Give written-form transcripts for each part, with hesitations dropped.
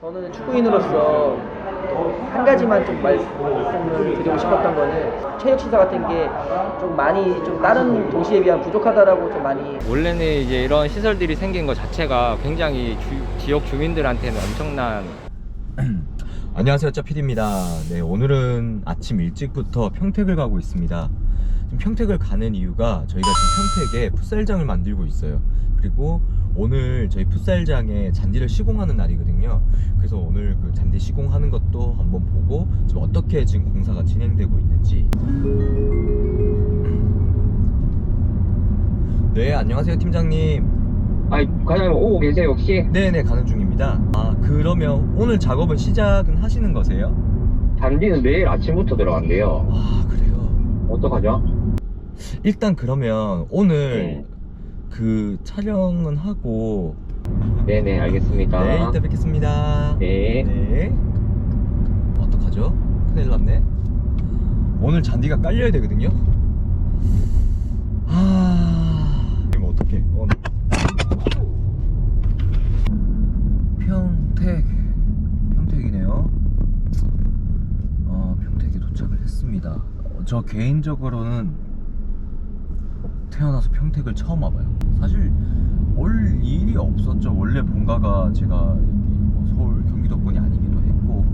저는 축구인으로서 한 가지만 좀 말씀을 드리고 싶었던 거는 체육 시설 같은 게 좀 많이 좀 다른 도시에 비하면 부족하다라고 좀 많이. 원래는 이제 이런 시설들이 생긴 것 자체가 굉장히 지역 주민들한테는 엄청난. 안녕하세요, 짜피디입니다. 네, 오늘은 아침 일찍부터 평택을 가고 있습니다. 지금 평택을 가는 이유가 저희가 지금 평택에 풋살장을 만들고 있어요. 그리고 오늘 저희 풋살장에 잔디를 시공하는 날이거든요. 그래서 오늘 그 잔디 시공하는 것도 한번 보고 좀 어떻게 지금 공사가 진행되고 있는지. 네, 안녕하세요, 팀장님. 과장님 오고 계세요 혹시? 네네, 가는 중입니다. 그러면 오늘 작업은 시작은 하시는 거세요? 잔디는 내일 아침부터 들어간대요. 그래요? 어떡하죠? 일단 그러면 오늘 네. 그 촬영은 하고. 네네 알겠습니다. 네, 이따 뵙겠습니다. 네. 네. 어떡하죠? 큰일 났네. 오늘 잔디가 깔려야 되거든요. 그럼 어떡해. 평택이네요. 평택에 도착을 했습니다. 저 개인적으로는 태어나서 평택을 처음 와봐요. 사실 올 일이 없었죠. 원래 본가가 제가 서울 경기도권이 아니기도 했고,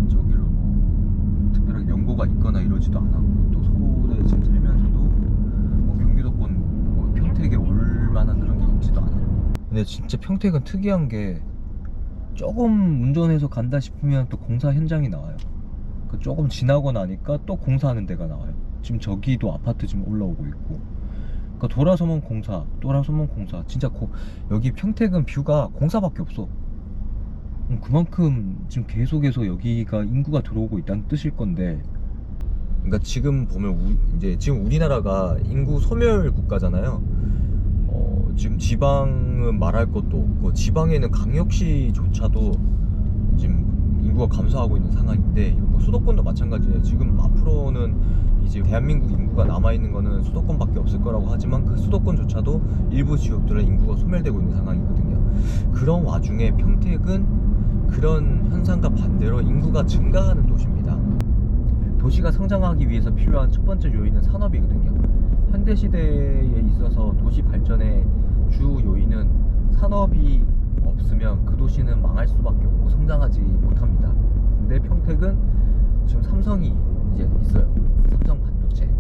저기로 뭐 특별하게 연고가 있거나 이러지도 않았고, 또 서울에 지금 살면서도 뭐 경기도권 뭐 평택에 올 만한 그런 게 있지도 않아요. 근데 진짜 평택은 특이한 게 조금 운전해서 간다 싶으면 또 공사 현장이 나와요. 그 조금 지나고 나니까 또 공사하는 데가 나와요. 지금 저기도 아파트 지금 올라오고 있고. 그러니까 돌아서면 공사, 돌아서면 공사. 진짜 여기 평택은 뷰가 공사밖에 없어. 그만큼 지금 계속해서 여기가 인구가 들어오고 있다는 뜻일 건데. 그러니까 지금 보면 이제 지금 우리나라가 인구 소멸 국가잖아요. 지금 지방은 말할 것도 없고, 지방에는 광역시조차도 지금 인구가 감소하고 있는 상황인데, 뭐 수도권도 마찬가지예요. 지금 앞으로는 이제 대한민국 인구가 남아있는 거는 수도권밖에 없을 거라고 하지만, 그 수도권조차도 일부 지역들은 인구가 소멸되고 있는 상황이거든요. 그런 와중에 평택은 그런 현상과 반대로 인구가 증가하는 도시입니다. 도시가 성장하기 위해서 필요한 첫 번째 요인은 산업이거든요. 현대시대에 있어서 도시 발전의 주 요인은 산업이 없으면 그 도시는 망할 수밖에 없고 성장하지 못합니다. 근데 평택은 지금 삼성이 이제 있어요. 삼성 반도체.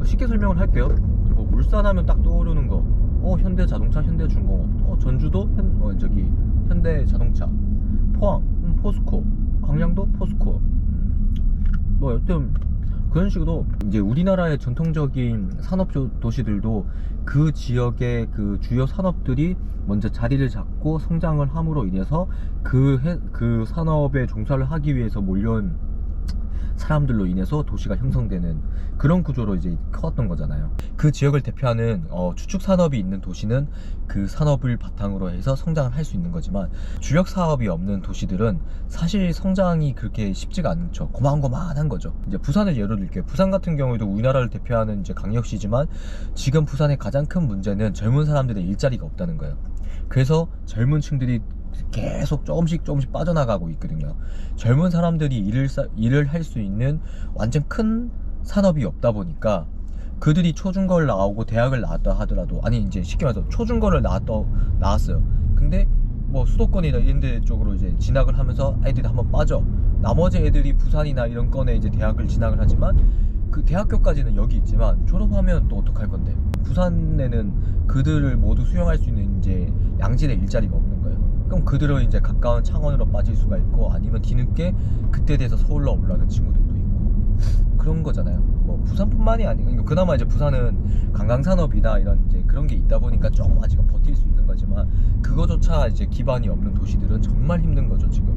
쉽게 설명을 할게요. 뭐 울산 하면 딱 떠오르는 거, 현대자동차, 현대중공업. 전주도 현대자동차. 포항, 포스코. 광양도 포스코. 뭐 여튼 그런 식으로 이제 우리나라의 전통적인 산업 도시들도 그 지역의 그 주요 산업들이 먼저 자리를 잡고 성장을 함으로 인해서 그 산업에 종사를 하기 위해서 몰려온 사람들로 인해서 도시가 형성되는 그런 구조로 이제 커왔던 거잖아요. 그 지역을 대표하는 추축 산업이 있는 도시는 그 산업을 바탕으로 해서 성장을 할 수 있는 거지만, 주력 사업이 없는 도시들은 사실 성장이 그렇게 쉽지가 않죠. 고만고만한 거죠. 이제 부산을 예로 들게요. 부산 같은 경우에도 우리나라를 대표하는 이제 광역시지만, 지금 부산의 가장 큰 문제는 젊은 사람들의 일자리가 없다는 거예요. 그래서 젊은 층들이 계속 조금씩 빠져나가고 있거든요. 젊은 사람들이 일을 할 수 있는 완전 큰 산업이 없다 보니까, 그들이 초중고를 나오고 대학을 나왔다 하더라도, 아니 이제 쉽게 말해서 초중고를 나왔어요. 근데 뭐 수도권이나 이런 데 쪽으로 이제 진학을 하면서 애들이 한번 빠져. 나머지 애들이 부산이나 이런 건에 이제 대학을 진학을 하지만, 그 대학교까지는 여기 있지만 졸업하면 또 어떡할 건데. 부산에는 그들을 모두 수용할 수 있는 이제 양질의 일자리가 없는 거예요. 그럼 그들은 이제 가까운 창원으로 빠질 수가 있고, 아니면 뒤늦게 그때 돼서 서울로 올라오는 친구들도 있고, 그런 거잖아요. 뭐 부산뿐만이 아니고, 그나마 이제 부산은 관광산업이나 이런 이제 그런 게 있다 보니까 조금 아직은 버틸 수 있는 거지만, 그거조차 이제 기반이 없는 도시들은 정말 힘든 거죠. 지금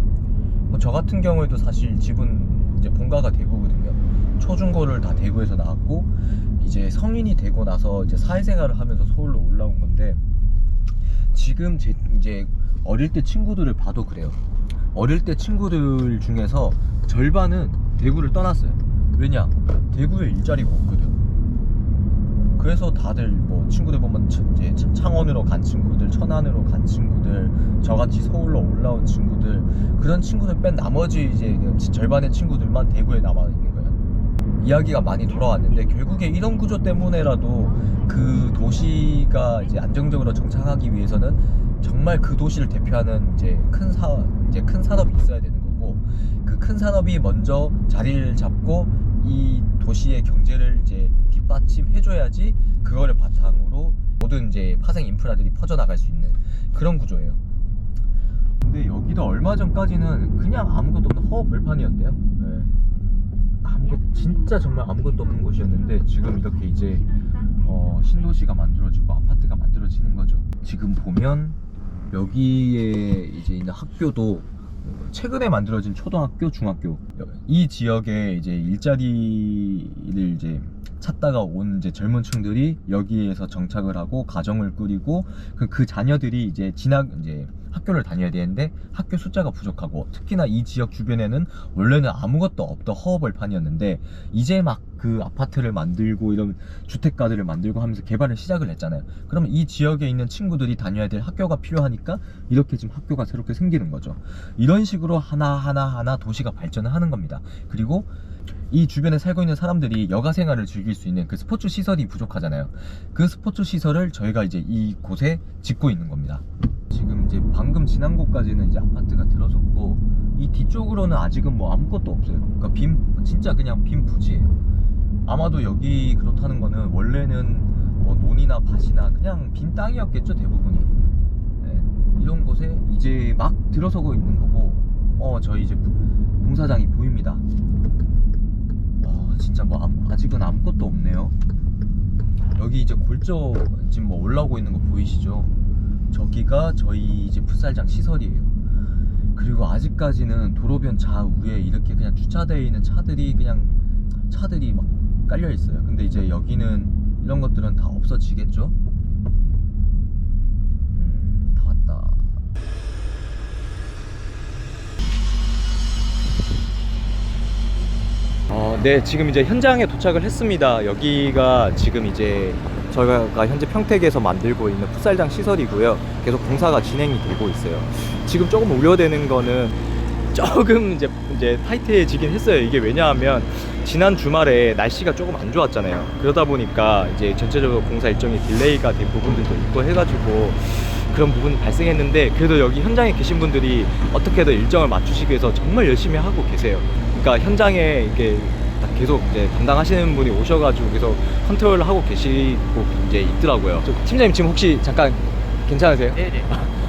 뭐 저 같은 경우에도 사실 집은 이제 본가가 대구거든요. 초중고를 다 대구에서 나왔고, 이제 성인이 되고 나서 이제 사회생활을 하면서 서울로 올라온 건데, 지금 이제 어릴 때 친구들을 봐도 그래요. 어릴 때 친구들 중에서 절반은 대구를 떠났어요. 왜냐? 대구에 일자리가 없거든. 그래서 다들 뭐 친구들 보면 이제 창원으로 간 친구들, 천안으로 간 친구들, 저같이 서울로 올라온 친구들, 그런 친구들 뺀 나머지 이제 절반의 친구들만 대구에 남아 있는 거예요. 이야기가 많이 돌아왔는데 결국에 이런 구조 때문에라도 그 도시가 이제 안정적으로 정착하기 위해서는 정말 그 도시를 대표하는 이제 큰 산업이 있어야 되는 거고, 그 큰 산업이 먼저 자리를 잡고 이 도시의 경제를 이제 뒷받침해줘야지 그거를 바탕으로 모든 이제 파생 인프라들이 퍼져나갈 수 있는 그런 구조예요. 근데 여기도 얼마 전까지는 그냥 아무것도 없는 허벌판이었대요. 네. 진짜 정말 아무것도 없는 곳이었는데 지금 이렇게 이제 신도시가 만들어지고 아파트가 만들어지는 거죠. 지금 보면 여기에 이제 있는 학교도 최근에 만들어진 초등학교, 중학교, 이 지역에 이제 일자리를 이제 찾다가 온 이제 젊은 층들이 여기에서 정착을 하고 가정을 꾸리고 그 자녀들이 이제 학교를 다녀야 되는데 학교 숫자가 부족하고, 특히나 이 지역 주변에는 원래는 아무것도 없던 허허벌판이었는데 이제 막 그 아파트를 만들고 이런 주택가들을 만들고 하면서 개발을 시작을 했잖아요. 그러면 이 지역에 있는 친구들이 다녀야 될 학교가 필요하니까 이렇게 지금 학교가 새롭게 생기는 거죠. 이런 식으로 하나하나 도시가 발전을 하는 겁니다. 그리고 이 주변에 살고 있는 사람들이 여가 생활을 즐길 수 있는 그 스포츠 시설이 부족하잖아요. 그 스포츠 시설을 저희가 이제 이곳에 짓고 있는 겁니다. 지금 이제 방금 지난 곳까지는 이제 아파트가 들어섰고, 이 뒤쪽으로는 아직은 뭐 아무것도 없어요. 그러니까 진짜 그냥 빈 부지예요. 아마도 여기 그렇다는 거는 원래는 뭐 논이나 밭이나 그냥 빈 땅이었겠죠, 대부분이. 네, 이런 곳에 이제 막 들어서고 있는 거고, 저희 이제 공사장이 보입니다. 진짜 뭐 아직은 아무것도 없네요. 여기 이제 골조 지금 뭐 올라오고 있는 거 보이시죠? 저기가 저희 이제 풋살장 시설이에요. 그리고 아직까지는 도로변 좌우에 이렇게 그냥 주차되어 있는 차들이 막 깔려 있어요. 근데 이제 여기는 이런 것들은 다 없어지겠죠? 다 왔다. 네, 지금 이제 현장에 도착을 했습니다. 여기가 지금 이제 저희가 현재 평택에서 만들고 있는 풋살장 시설이고요. 계속 공사가 진행이 되고 있어요. 지금 조금 우려되는 거는 조금 이제 타이트해지긴 했어요. 이게 왜냐하면 지난 주말에 날씨가 조금 안 좋았잖아요. 그러다 보니까 이제 전체적으로 공사 일정이 딜레이가 된 부분들도 있고 해가지고 그런 부분이 발생했는데, 그래도 여기 현장에 계신 분들이 어떻게든 일정을 맞추시기 위해서 정말 열심히 하고 계세요. 그러니까 현장에 이게 계속 이제 담당하시는 분이 오셔가지고 계속 컨트롤을 하고 계시고 이제 있더라고요. 팀장님 지금 혹시 잠깐 괜찮으세요? 네네.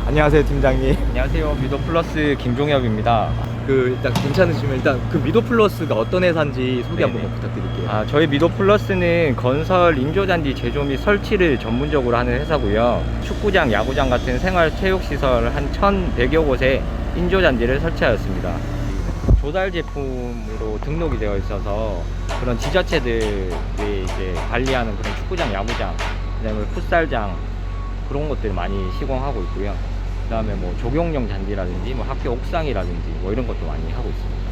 안녕하세요, 팀장님. 안녕하세요. 미도플러스 김종엽입니다. 일단 괜찮으시면 일단 그 미도플러스가 어떤 회사인지 소개 네네. 한번 부탁드릴게요. 저희 미도플러스는 건설 인조잔디 제조 및 설치를 전문적으로 하는 회사고요. 축구장, 야구장 같은 생활체육시설 한 1,100여 곳에 인조잔디를 설치하였습니다. 조달 제품으로 등록이 되어 있어서 그런 지자체들이 이제 관리하는 그런 축구장, 야구장, 그다음에 풋살장 그런 것들 많이 시공하고 있고요. 그다음에 뭐 조경용 잔디라든지 뭐 학교 옥상이라든지 뭐 이런 것도 많이 하고 있습니다.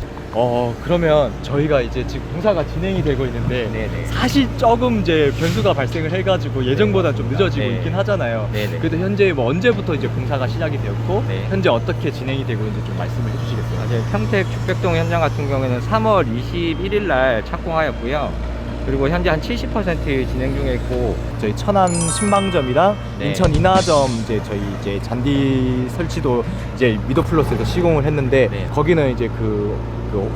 그러면 저희가 이제 지금 공사가 진행이 되고 있는데 네네. 사실 조금 이제 변수가 발생을 해가지고 예정보다 좀 늦어지고 네. 있긴 하잖아요. 네네. 그래도 현재 뭐 언제부터 이제 공사가 시작이 되었고 네. 현재 어떻게 진행이 되고 있는지 좀 말씀을 해주시겠어요? 이제 평택 축백동 현장 같은 경우에는 3월 21일 날 착공하였고요. 그리고 현재 한 70% 진행 중에 있고, 저희 천안 신망점이랑 네. 인천 인하점 저희 이제 잔디 설치도 이제 미도플러스에서 시공을 했는데 네. 거기는 이제 그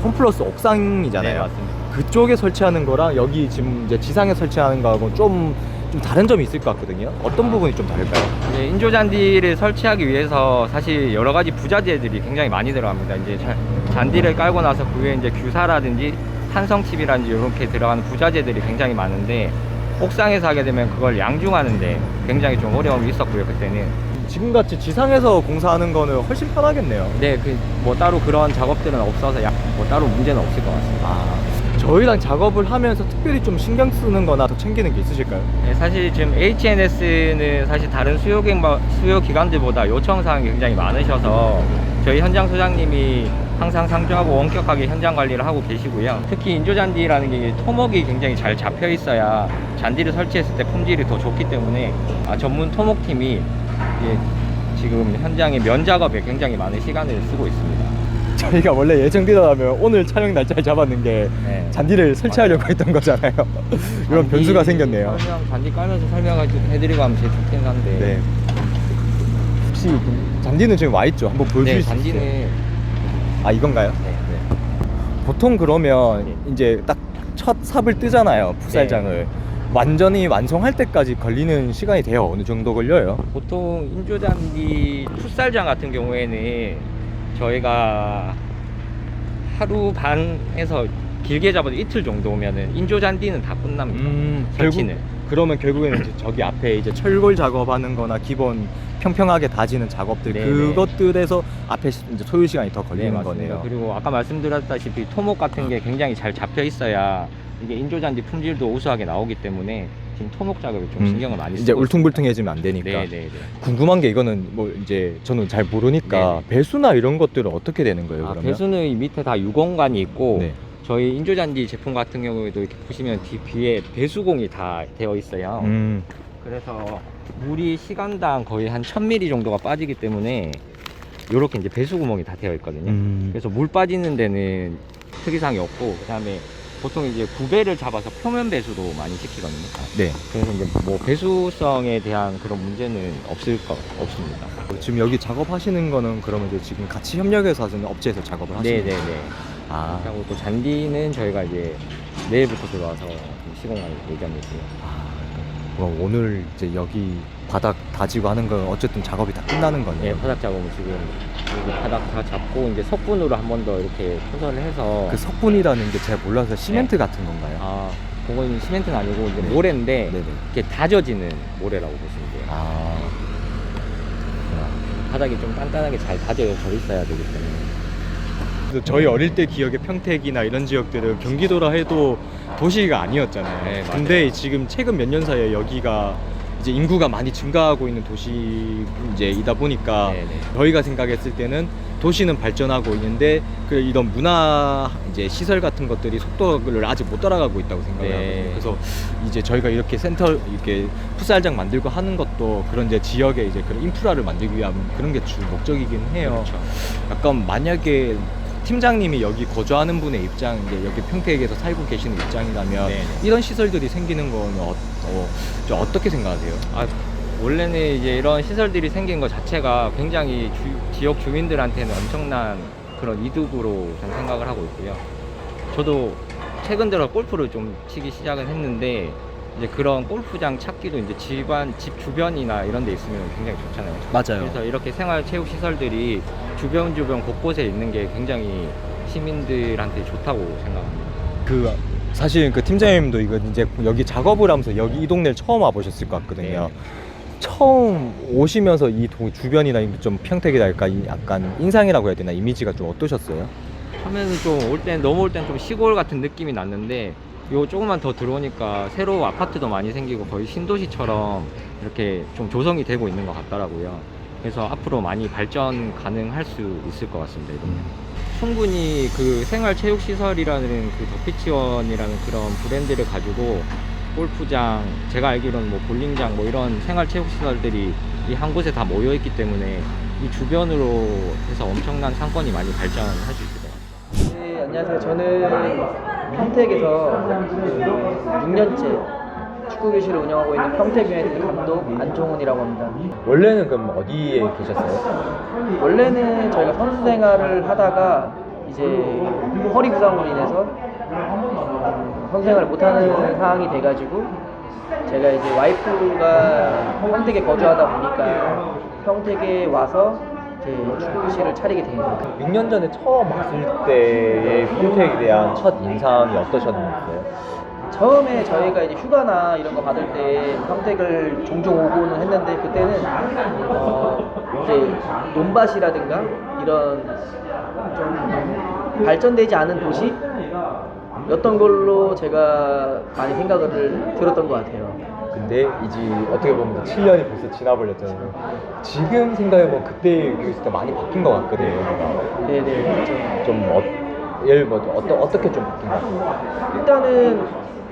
홈플러스 옥상이잖아요. 네, 맞습니다. 그쪽에 설치하는 거랑 여기 지금 이제 지상에 설치하는 거하고 좀 다른 점이 있을 것 같거든요. 어떤 부분이 좀 다를까요? 이제 인조잔디를 설치하기 위해서 사실 여러 가지 부자재들이 굉장히 많이 들어갑니다. 이제 잔디를 깔고 나서 그 위에 이제 규사라든지 탄성칩이라든지 이렇게 들어가는 부자재들이 굉장히 많은데, 옥상에서 하게 되면 그걸 양중하는데 굉장히 좀 어려움이 있었고요, 그때는. 지금같이 지상에서 공사하는 거는 훨씬 편하겠네요. 네, 뭐 따로 그런 작업들은 없어서 뭐 따로 문제는 없을 것 같습니다. 저희랑 작업을 하면서 특별히 좀 신경 쓰는 거나 더 챙기는 게 있으실까요? 네, 사실 지금 HNS는 사실 다른 수요 기관들보다 요청 사항이 굉장히 많으셔서 저희 현장 소장님이 항상 상주하고 엄격하게 현장 관리를 하고 계시고요. 특히 인조잔디라는 게 토목이 굉장히 잘 잡혀 있어야 잔디를 설치했을 때 품질이 더 좋기 때문에 전문 토목팀이 지금 현장에 면 작업에 굉장히 많은 시간을 쓰고 있습니다. 저희가 원래 예정대로라면 오늘 촬영 날짜를 잡았는 게 네. 잔디를 설치하려고 했던 거잖아요. 이런 변수가 생겼네요. 잔디 깔면서 설명해드리고 하면 제일 좋긴 한데. 네. 혹시 잔디는 지금 와 있죠? 한번 보여주실 네, 수 있어요? 잔디는 이건가요? 네. 보통 그러면 이제 딱 첫 삽을 뜨잖아요, 풋살장을. 완전히 완성할 때까지 걸리는 시간이 돼요. 어느 정도 걸려요? 보통 인조잔디 풋살장 같은 경우에는 저희가 하루 반에서 길게 잡아도 이틀 정도면은 인조잔디는 다 끝납니다. 설치는. 그러면 결국에는 이제 저기 앞에 이제 철골 작업하는 거나 기본 평평하게 다지는 작업들, 네네. 그것들에서 앞에 이제 소요 시간이 더 걸리는 맞습니다. 거네요. 그리고 아까 말씀드렸다시피 토목 같은 게 굉장히 잘 잡혀 있어야 이게 인조잔디 품질도 우수하게 나오기 때문에 지금 토목 작업에 좀 신경을 많이 쓰고 이제 울퉁불퉁해지면 안 되니까. 네네네. 궁금한 게 이거는 뭐 이제 저는 잘 모르니까 네네. 배수나 이런 것들은 어떻게 되는 거예요? 그러면? 배수는 이 밑에 다 유공관이 있고 네. 저희 인조잔디 제품 같은 경우에도 이렇게 보시면 뒤에 배수공이 다 되어 있어요. 그래서 물이 시간당 거의 한 1000ml 정도가 빠지기 때문에 이렇게 이제 배수 구멍이 다 되어 있거든요. 그래서 물 빠지는 데는 특이사항이 없고, 그다음에 보통 이제 구배를 잡아서 표면 배수도 많이 시키거든요. 네. 그래서 이제 뭐 배수성에 대한 그런 문제는 없습니다. 지금 여기 작업하시는 거는 그러면 이제 지금 같이 협력해서 하시는 업체에서 작업을 하시는 거예요? 네네네. 아. 그리고 또 잔디는 저희가 이제 내일부터 들어와서 시공할 예정이고요. 그럼 오늘 이제 여기 바닥 다지고 하는 건 어쨌든 작업이 다 끝나는 거네요. 네, 바닥 작업은 지금 여기 바닥 다 잡고 이제 석분으로 한 번 더 이렇게 포설을 해서 그 석분이라는 게 제가 몰라서 시멘트 같은 건가요? 그건 시멘트는 아니고 이제 모래인데 네네. 이렇게 다져지는 모래라고 보시면 돼요. 바닥이 좀 단단하게 잘 다져져 있어야 되기 때문에. 저희 어릴 때 기억의 평택이나 이런 지역들은 경기도라 해도 도시가 아니었잖아요. 네, 근데 지금 최근 몇 년 사이에 여기가 이제 인구가 많이 증가하고 있는 도시 이제이다 보니까 네네. 저희가 생각했을 때는 도시는 발전하고 있는데 그 이런 문화 이제 시설 같은 것들이 속도를 아직 못 따라가고 있다고 생각을 네. 하거든요. 그래서 이제 저희가 이렇게 이렇게 풋살장 만들고 하는 것도 그런 이제 지역에 이제 그런 인프라를 만들기 위한 그런 게 주 목적이긴 해요. 그렇죠. 약간 만약에 팀장님이 여기 거주하는 분의 입장, 이제 여기 평택에서 살고 계시는 입장이라면 네네. 이런 시설들이 생기는 거는 좀 어떻게 생각하세요? 원래는 이제 이런 시설들이 생긴 것 자체가 굉장히 지역 주민들한테는 엄청난 그런 이득으로 저는 생각을 하고 있고요. 저도 최근 들어 골프를 좀 치기 시작은 했는데 이제 그런 골프장 찾기도 이제 집 주변이나 이런 데 있으면 굉장히 좋잖아요. 맞아요. 그래서 이렇게 생활체육 시설들이 주변 곳곳에 있는 게 굉장히 시민들한테 좋다고 생각합니다. 사실 그 팀장님도 이거 이제 여기 작업을 하면서 여기 이 동네를 처음 와보셨을 것 같거든요. 네. 처음 오시면서 이 주변이나 좀 평택이랄까 약간 인상이라고 해야 되나, 이미지가 좀 어떠셨어요? 처음에는 좀 넘어올 땐 좀 시골 같은 느낌이 났는데 요 조금만 더 들어오니까 새로 아파트도 많이 생기고 거의 신도시처럼 이렇게 좀 조성이 되고 있는 것 같더라고요. 그래서 앞으로 많이 발전 가능할 수 있을 것 같습니다. 충분히 그 생활체육시설이라는 그 덕피치원이라는 그런 브랜드를 가지고 골프장, 제가 알기로는 뭐 볼링장 뭐 이런 생활체육시설들이 이 한 곳에 다 모여있기 때문에 이 주변으로 해서 엄청난 상권이 많이 발전할 수 있을 것 같아요. 네, 안녕하세요. 저는 평택에서 6년째 축구 교실을 운영하고 있는 평택 유나이티드 감독 안종훈이라고 합니다. 원래는 그럼 어디에 계셨어요? 원래는 저희가 선수 생활을 하다가 이제 허리 부상으로 인해서 선수 생활을 못하는 상황이 돼가지고 제가 이제 와이프가 평택에 거주하다 보니까 평택에 와서 이제 축구 교실을 차리게 된 거예요. 6년 전에 처음 왔을 때의 평택에 대한 첫 인상이 어떠셨나요? 처음에 저희가 이제 휴가나 이런 거 받을 때 평택을 종종 오고는 했는데 그때는 이제 논밭이라든가 이런 좀 발전되지 않은 도시였던 걸로 제가 많이 생각을 들었던 것 같아요. 근데 이제 어떻게 보면 7년이 벌써 지나버렸잖아요. 지금 생각해보면 그때 비교했을 때 많이 바뀐 것 같거든요. 네네. 그렇죠. 예를 들어 어떻게 좀 바뀐 것 같아요? 일단은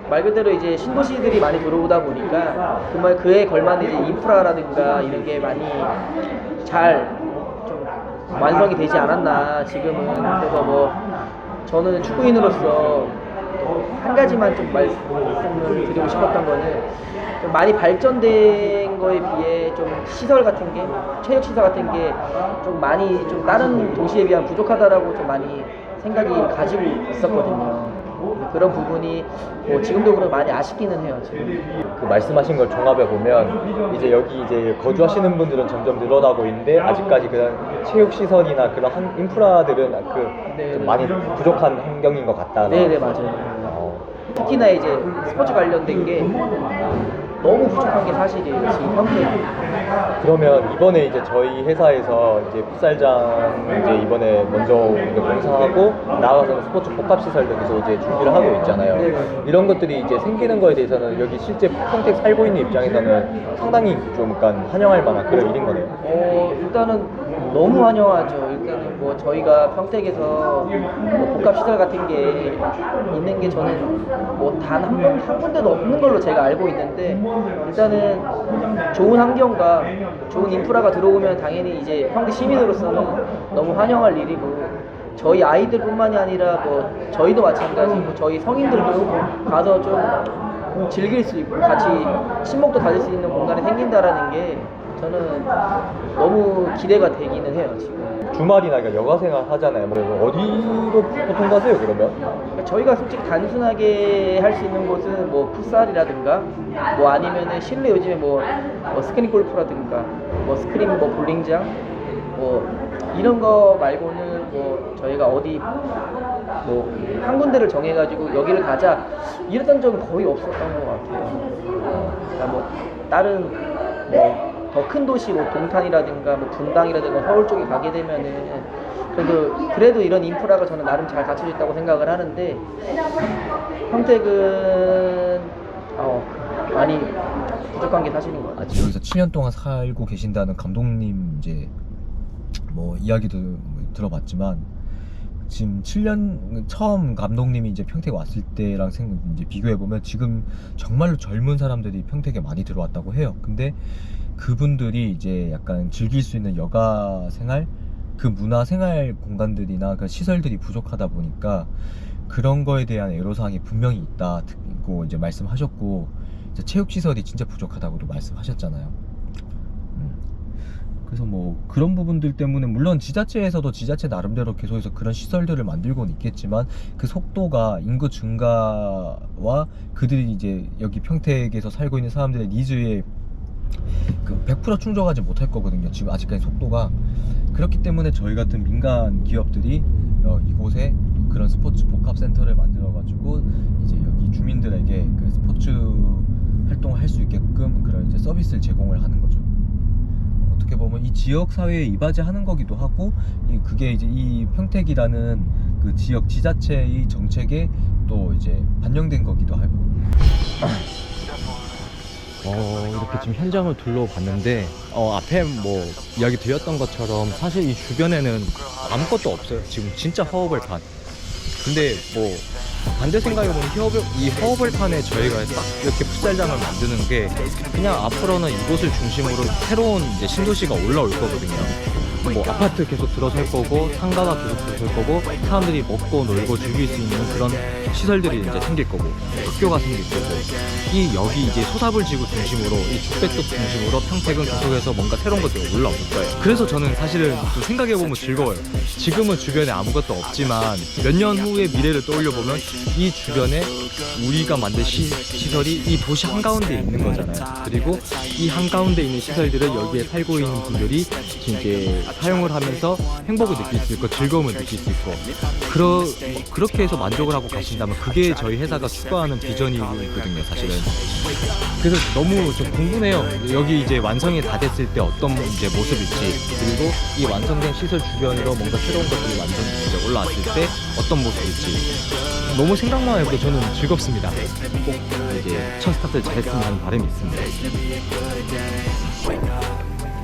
말 그대로 이제 신도시들이 많이 들어오다 보니까 정말 그에 걸맞는 이제 인프라라든가 이런 게 많이 잘 좀 완성이 되지 않았나 지금은. 그래서 뭐 저는 축구인으로서 한 가지만 좀 말씀을 드리고 싶었던 거는 좀 많이 발전된 거에 비해 좀 시설 같은 게, 체육 시설 같은 게 좀 많이 좀 다른 도시에 비하면 부족하다라고 좀 많이 생각이 가지고 있었거든요. 그런 부분이 뭐 지금도 그렇고 많이 아쉽기는 해요. 지금. 그 말씀하신 걸 종합해 보면 이제 여기 이제 거주하시는 분들은 점점 늘어나고 있는데 아직까지 그런 체육 시설이나 그런 인프라들은 네, 좀 네. 많이 부족한 환경인 것 같다. 네네 맞아요. 특히나 이제 스포츠 관련된 게 너무 부족한 게 사실이에요. 지금 평택. 그러면 이번에 이제 저희 회사에서 이제 풋살장 이제 이번에 먼저 이제 공사하고 나아가서는 스포츠 복합시설도 계속 이제 준비를 하고 있잖아요. 네. 이런 것들이 이제 생기는 거에 대해서는 여기 실제 평택 살고 있는 입장에서는 상당히 좀 약간 환영할 만한 그런 일인 거네요. 일단은 너무 환영하죠. 일단은 뭐 저희가 평택에서 뭐 복합시설 같은 게 있는 게 저는 뭐 단 한 군데도 없는 걸로 제가 알고 있는데, 일단은 좋은 환경과 좋은 인프라가 들어오면 당연히 이제 평택 시민으로서는 너무 환영할 일이고, 저희 아이들뿐만이 아니라 뭐 저희도 마찬가지고 저희 성인들도 가서 좀 즐길 수 있고 같이 친목도 다질 수 있는 공간이 생긴다라는 게 저는 너무 기대가 되기는 해요. 지금 주말이나 그러니까 여가 생활 하잖아요. 뭐 어디로 보통 가세요 그러면? 저희가 솔직히 단순하게 할 수 있는 곳은 뭐 풋살이라든가 뭐 아니면은 실내 요즘에 뭐 스크린 골프라든가 뭐 스크린 뭐 볼링장 뭐 이런 거 말고는 뭐 저희가 어디 뭐 한 군데를 정해가지고 여기를 가자 이랬던 적은 거의 없었던 것 같아요. 그러니까 뭐 다른 뭐 더 큰 도시 뭐 동탄이라든가 뭐 분당이라든가 서울 쪽에 가게 되면은 그래도 이런 인프라가 저는 나름 잘 갖춰져 있다고 생각을 하는데, 평택은 많이 부족한 게 사실인 것 같아요. 여기서 7년 동안 살고 계신다는 감독님 이제 뭐 이야기도 들어봤지만 지금 7년 처음 감독님이 이제 평택 왔을 때랑 이제 비교해 보면 지금 정말로 젊은 사람들이 평택에 많이 들어왔다고 해요. 근데 그분들이 이제 약간 즐길 수 있는 여가 생활, 그 문화 생활 공간들이나 그 시설들이 부족하다 보니까 그런 거에 대한 애로사항이 분명히 있다고 이제 말씀하셨고, 이제 체육 시설이 진짜 부족하다고도 말씀하셨잖아요. 그래서 뭐 그런 부분들 때문에 물론 지자체에서도 지자체 나름대로 계속해서 그런 시설들을 만들고는 있겠지만 그 속도가 인구 증가와 그들이 이제 여기 평택에서 살고 있는 사람들의 니즈에 그 100% 충족하지 못할 거거든요. 지금 아직까지 속도가. 그렇기 때문에 저희 같은 민간 기업들이 이곳에 그런 스포츠 복합센터를 만들어 가지고 이제 여기 주민들에게 그 스포츠 활동을 할 수 있게끔 그런 이제 서비스를 제공을 하는 거죠. 어떻게 보면 이 지역 사회에 이바지하는 거기도 하고, 그게 이제 이 평택이라는 그 지역 지자체의 정책에 또 이제 반영된 거기도 하고. 이렇게 지금 현장을 둘러봤는데 앞에 뭐 이야기 드렸던 것처럼 사실 이 주변에는 아무것도 없어요. 지금 진짜 허허벌판. 근데 뭐 반대 생각해보면 이 허허벌판에 저희가 딱 이렇게 풋살장을 만드는 게 그냥 앞으로는 이곳을 중심으로 새로운 이제 신도시가 올라올 거거든요. 뭐 아파트 계속 들어설 거고 상가가 계속 들어설 거고 사람들이 먹고 놀고 즐길 수 있는 그런 시설들이 이제 생길 거고 학교가 생길 거고, 여기 이제 소사불지구 중심으로 이 죽백도 중심으로 평택은 계속해서 뭔가 새로운 것들이 올라올 거예요. 그래서 저는 사실은 또 생각해보면 즐거워요. 지금은 주변에 아무것도 없지만 몇 년 후의 미래를 떠올려보면 이 주변에 우리가 만든 시설이 이 도시 한가운데 있는 거잖아요. 그리고 이 한가운데 있는 시설들을 여기에 살고 있는 분들이 이제 사용을 하면서 행복을 느낄 수 있고 즐거움을 느낄 수 있고, 그렇게 해서 만족을 하고 가신다면 그게 저희 회사가 추구하는 비전이거든요, 사실은. 그래서 너무 좀 궁금해요. 여기 이제 완성이 다 됐을 때 어떤 이제 모습일지, 그리고 이 완성된 시설 주변으로 뭔가 새로운 것들이 완전 이제 올라왔을 때 어떤 모습일지 너무 생각만 해도 저는 즐겁습니다. 꼭 이제 첫 스타트를 잘했으면 하는 바람이 있습니다.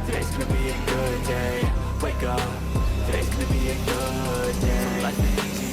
Today's gonna be a good day. Wake up. Today's gonna be a good day.